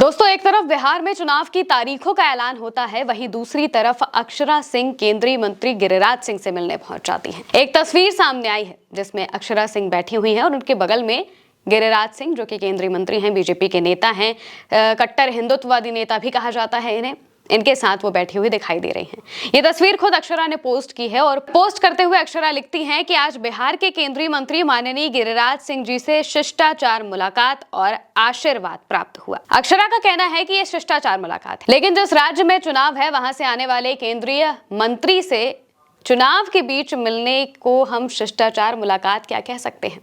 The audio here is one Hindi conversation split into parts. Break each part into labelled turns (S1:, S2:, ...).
S1: दोस्तों, एक तरफ बिहार में चुनाव की तारीखों का ऐलान होता है, वहीं दूसरी तरफ अक्षरा सिंह केंद्रीय मंत्री गिरिराज सिंह से मिलने पहुंच जाती हैं। एक तस्वीर सामने आई है जिसमें अक्षरा सिंह बैठी हुई हैं और उनके बगल में गिरिराज सिंह, जो कि केंद्रीय मंत्री हैं, बीजेपी के नेता हैं, कट्टर हिंदुत्ववादी नेता भी कहा जाता है इन्हें। इनके साथ वो बैठी हुई दिखाई दे रही हैं। ये तस्वीर खुद अक्षरा ने पोस्ट की है और पोस्ट करते हुए अक्षरा लिखती हैं कि आज बिहार के केंद्रीय मंत्री माननीय गिरिराज सिंह जी से शिष्टाचार मुलाकात और आशीर्वाद प्राप्त हुआ। अक्षरा का कहना है कि ये शिष्टाचार मुलाकात है, लेकिन जिस राज्य में चुनाव है वहां से आने वाले केंद्रीय मंत्री से चुनाव के बीच मिलने को हम शिष्टाचार मुलाकात क्या कह सकते हैं।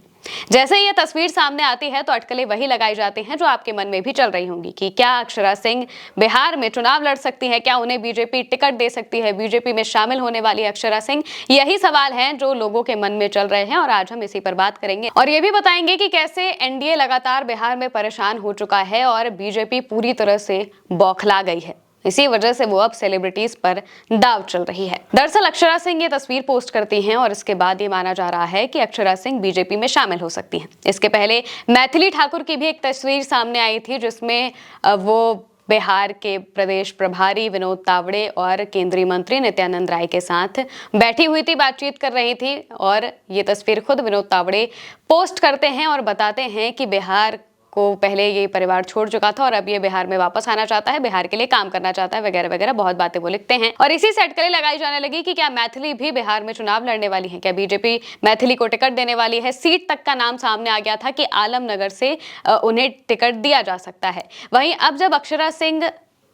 S1: जैसे ये तस्वीर सामने आती है तो अटकलें वही लगाई जाती हैं जो आपके मन में भी चल रही होंगी कि क्या अक्षरा सिंह बिहार में चुनाव लड़ सकती है, क्या उन्हें बीजेपी टिकट दे सकती है, बीजेपी में शामिल होने वाली अक्षरा सिंह। यही सवाल हैं जो लोगों के मन में चल रहे हैं और आज हम इसी पर बात करेंगे और ये भी बताएंगे कि कैसे एनडीए लगातार बिहार में परेशान हो चुका है और बीजेपी पूरी तरह से बौखला गई है। इसी वजह से वो अब सेलिब्रिटीज पर दाव चल रही है। दरअसल अक्षरा सिंह ये तस्वीर पोस्ट करती हैं और इसके बाद ये माना जा रहा है कि अक्षरा सिंह बीजेपी में शामिल हो सकती हैं। इसके पहले मैथिली ठाकुर की भी एक तस्वीर सामने आई थी जिसमें वो बिहार के प्रदेश प्रभारी विनोद तावड़े और केंद्रीय मंत्री नित्यानंद राय के साथ बैठी हुई थी, बातचीत कर रही थी। और ये तस्वीर खुद विनोद तावड़े पोस्ट करते हैं और बताते हैं कि बिहार को पहले ये परिवार छोड़ चुका था और अब ये बिहार में वापस आना चाहता है, बिहार के लिए काम करना चाहता है, वगैरह वगैरह बहुत बातें वो लिखते हैं। और इसी से अटकलें लगाई जाने लगी कि क्या मैथिली भी बिहार में चुनाव लड़ने वाली है, क्या बीजेपी मैथिली को टिकट देने वाली है। सीट तक का नाम सामने आ गया था कि आलमनगर से उन्हें टिकट दिया जा सकता है। वहीं अब जब अक्षरा सिंह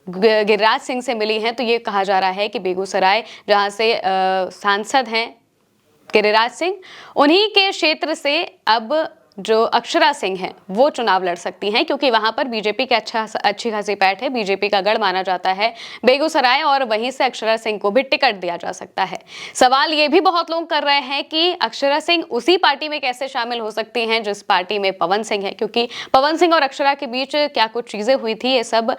S1: गिरिराज सिंह से मिली हैं तो ये कहा जा रहा है कि बेगूसराय, जहाँ से सांसद हैं गिरिराज सिंह, उन्हीं के क्षेत्र से अब जो अक्षरा सिंह हैं वो चुनाव लड़ सकती हैं, क्योंकि वहां पर बीजेपी के अच्छी खासी पैठ है, बीजेपी का गढ़ माना जाता है बेगूसराय, और वहीं से अक्षरा सिंह को भी टिकट दिया जा सकता है। सवाल ये भी बहुत लोग कर रहे हैं कि अक्षरा सिंह उसी पार्टी में कैसे शामिल हो सकती हैं जिस पार्टी में पवन सिंह है, क्योंकि पवन सिंह और अक्षरा के बीच क्या कुछ चीजें हुई थी, ये सब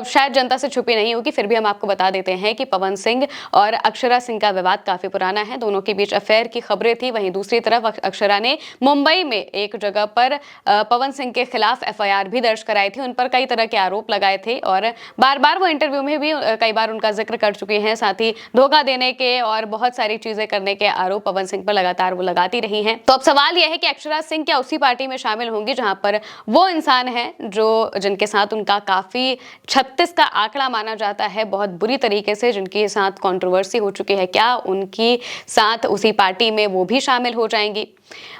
S1: शायद जनता से छुपी नहीं होगी। फिर भी हम आपको बता देते हैं कि पवन सिंह और अक्षरा सिंह का विवाद काफी पुराना है, दोनों के बीच अफेयर की खबरें थी। वहीं दूसरी तरफ अक्षरा ने मुंबई में एक जगह पर पवन सिंह के खिलाफ एफआईआर भी दर्ज कराई थी, उन पर कई तरह के आरोप लगाए थे और बार बार वो इंटरव्यू में भी कई बार उनका जिक्र कर चुके हैं। साथ ही धोखा देने के और बहुत सारी चीजें करने के आरोप पवन सिंह पर लगातार वो लगाती रही हैं। तो अब सवाल यह है कि अक्षरा सिंह क्या उसी पार्टी में शामिल होंगी जहां पर वो इंसान है जिनके साथ उनका काफी 36 का आंकड़ा माना जाता है, बहुत बुरी तरीके से जिनके साथ कंट्रोवर्सी हो चुकी है, क्या उनकी साथ उसी पार्टी में वो भी शामिल हो जाएंगी।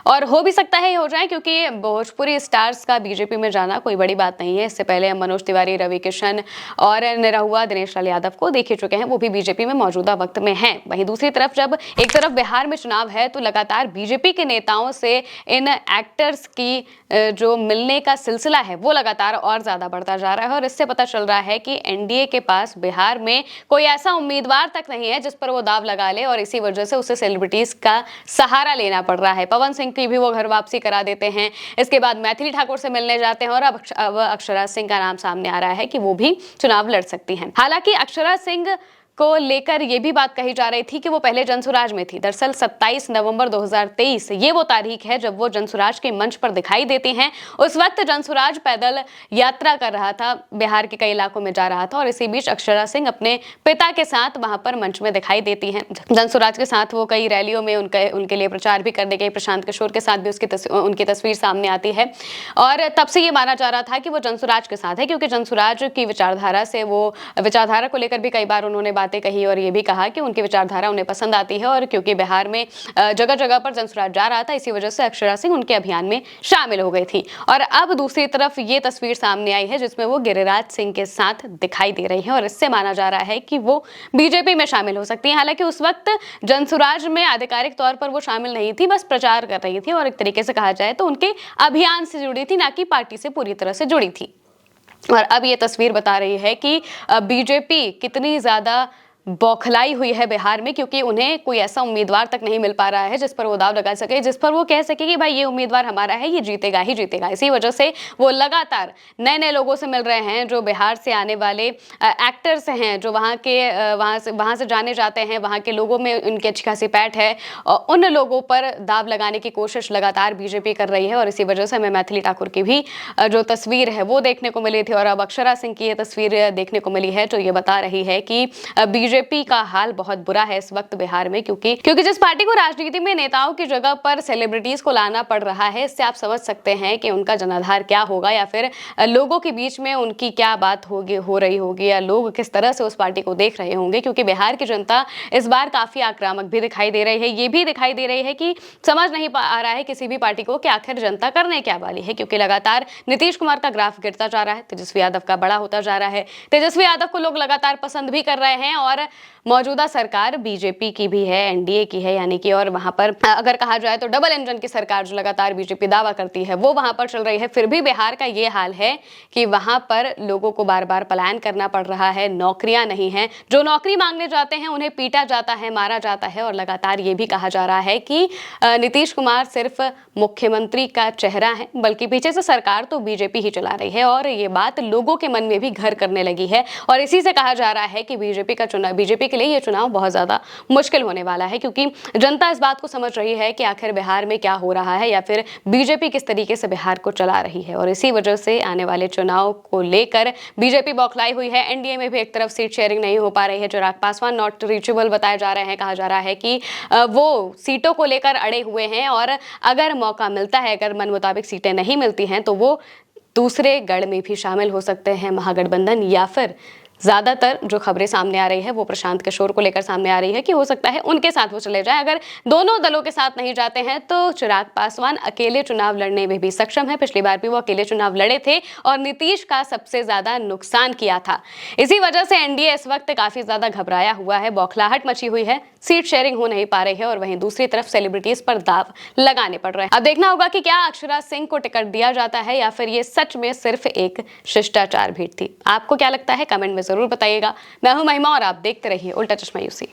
S1: और हो भी सकता है ये हो जाए, क्योंकि भोजपुरी स्टार्स का बीजेपी में जाना कोई बड़ी बात नहीं है। इससे पहले हम मनोज तिवारी, रवि किशन और निरहुआ दिनेश लाल यादव को देख ही चुके हैं, वो भी बीजेपी में मौजूदा वक्त में हैं। वहीं दूसरी तरफ जब एक तरफ बिहार में चुनाव है तो लगातार बीजेपी के नेताओं से इन एक्टर्स की जो मिलने का सिलसिला है वो लगातार और ज्यादा बढ़ता जा रहा है और इससे पता चल रहा है कि एनडीए के पास बिहार में कोई ऐसा उम्मीदवार तक नहीं है जिस पर वो दाव लगा ले, और इसी वजह से उसे सेलिब्रिटीज का सहारा लेना पड़ रहा है। पवन सिंह की भी वो घर वापसी करा देते हैं, इसके बाद मैथिली ठाकुर से मिलने जाते हैं और अब अक्षरा सिंह का नाम सामने आ रहा है कि वो भी चुनाव लड़ सकती हैं। हालांकि अक्षरा सिंह को लेकर ये भी बात कही जा रही थी कि वो पहले जनसुराज में थी। दरअसल 27 नवंबर 2023 ये वो तारीख है जब वो जनसुराज के मंच पर दिखाई देती हैं। उस वक्त जनसुराज पैदल यात्रा कर रहा था, बिहार के कई इलाकों में जा रहा था और इसी बीच अक्षरा सिंह अपने पिता के साथ वहां पर मंच में दिखाई देती हैं। जनसुराज के साथ वो कई रैलियों में उनके लिए प्रचार भी करने गई। प्रशांत किशोर के साथ भी उनकी तस्वीर सामने आती है और तब से ये माना जा रहा था कि वो जनसुराज के साथ है, क्योंकि जनसुराज की विचारधारा से वो विचारधारा को लेकर भी कई बार उन्होंने बातें कही और ये भी कहा कि उनकी विचारधारा उन्हें पसंद आती है। और क्योंकि बिहार में जगह जगह पर जनसुराज जा रहा था, इसी वजह से अक्षरा सिंह उनके अभियान में शामिल हो गई थी। और अब दूसरी तरफ ये तस्वीर सामने आई है जिसमें वो गिरिराज सिंह के साथ दिखाई दे रही है और इससे माना जा रहा है कि वो बीजेपी में शामिल हो सकती है। हालांकि उस वक्त जनसुराज में आधिकारिक तौर पर वो शामिल नहीं थी, बस प्रचार कर रही थी और एक तरीके से कहा जाए तो उनके अभियान से जुड़ी थी, ना कि पार्टी से पूरी तरह से जुड़ी थी। और अब ये तस्वीर बता रही है कि बीजेपी कितनी ज्यादा बौखलाई हुई है बिहार में, क्योंकि उन्हें कोई ऐसा उम्मीदवार तक नहीं मिल पा रहा है जिस पर वो दाव लगा सके, जिस पर वो कह सके कि भाई ये उम्मीदवार हमारा है, ये जीतेगा ही जीतेगा। इसी वजह से वो लगातार नए नए लोगों से मिल रहे हैं, जो बिहार से आने वाले एक्टर्स हैं, जो वहाँ से जाने जाते हैं, वहाँ के लोगों में उनकी अच्छी खासी पैठ है, और उन लोगों पर दाव लगाने की कोशिश लगातार बीजेपी कर रही है। और इसी वजह से हमें मैथिली ठाकुर की भी जो तस्वीर है वो देखने को मिली थी, और अब अक्षरा सिंह की ये तस्वीर देखने को मिली है, जो ये बता रही है कि बीजेपी का हाल बहुत बुरा है इस वक्त बिहार में, क्योंकि जिस पार्टी को राजनीति में नेताओं की जगह पर सेलिब्रिटीज को लाना पड़ रहा है, इससे आप समझ सकते हैं कि उनका जनाधार क्या होगा, या फिर लोगों के बीच में उनकी क्या बात हो रही होगी, या लोग किस तरह से उस पार्टी को देख रहे होंगे। क्योंकि बिहार की जनता इस बार काफी आक्रामक भी दिखाई दे रही है। ये भी दिखाई दे रही है कि समझ नहीं आ रहा है किसी भी पार्टी को कि आखिर जनता करने क्या वाली है, क्योंकि लगातार नीतीश कुमार का ग्राफ गिरता जा रहा है, तेजस्वी यादव का बड़ा होता जा रहा है, तेजस्वी यादव को लोग लगातार पसंद भी कर रहे हैं, और मौजूदा सरकार बीजेपी की भी है, एनडीए की है यानी कि, और वहां पर अगर कहा जाए तो डबल इंजन की सरकार जो लगातार बीजेपी दावा करती है वो वहां पर चल रही है। फिर भी बिहार का ये हाल है कि वहां पर लोगों को बार बार पलायन करना पड़ रहा है, नौकरियां नहीं है, जो नौकरी मांगने जाते हैं उन्हें पीटा जाता है, मारा जाता है, और लगातार ये भी कहा जा रहा है कि नीतीश कुमार सिर्फ मुख्यमंत्री का चेहरा है, बल्कि पीछे से सरकार तो बीजेपी ही चला रही है, और ये बात लोगों के मन में भी घर करने लगी है। और इसी से कहा जा रहा है कि बीजेपी के लिए ये चुनाव बहुत ज्यादा मुश्किल होने वाला है, क्योंकि जनता इस बात को समझ रही है कि आखिर बिहार में क्या हो रहा है, या फिर बीजेपी किस तरीके से बिहार को चला रही है। और इसी वजह से आने वाले चुनाव को लेकर बीजेपी बौखलाई हुई है। एनडीए में भी एक तरफ सीट शेयरिंग नहीं हो पा रही है, चिराग पासवान नॉट रीचेबल बताए जा रहे हैं, कहा जा रहा है कि वो सीटों को लेकर अड़े हुए हैं, और अगर मौका मिलता है, अगर मन मुताबिक सीटें नहीं मिलती हैं, तो वो दूसरे गढ़ में भी शामिल हो सकते हैं, महागठबंधन, या फिर ज्यादातर जो खबरें सामने आ रही है वो प्रशांत किशोर को लेकर सामने आ रही है कि हो सकता है उनके साथ वो चले जाए। अगर दोनों दलों के साथ नहीं जाते हैं तो चिराग पासवान अकेले चुनाव लड़ने में भी सक्षम है। पिछली बार भी वो अकेले चुनाव लड़े थे और नीतीश का सबसे ज्यादा नुकसान किया था। इसी वजह से एनडीए इस वक्त काफी ज्यादा घबराया हुआ है, बौखलाहट मची हुई है, सीट शेयरिंग हो नहीं पा रही है, और वहीं दूसरी तरफ सेलिब्रिटीज पर दाव लगाने पड़ रहे हैं। अब देखना होगा कि क्या अक्षरा सिंह को टिकट दिया जाता है, या फिर ये सच में सिर्फ एक शिष्टाचार भेंट थी। आपको क्या लगता है, कमेंट में जरूर बताइएगा। मैं हूं महिमा और आप देखते रहिए उल्टा चश्मा यूसी।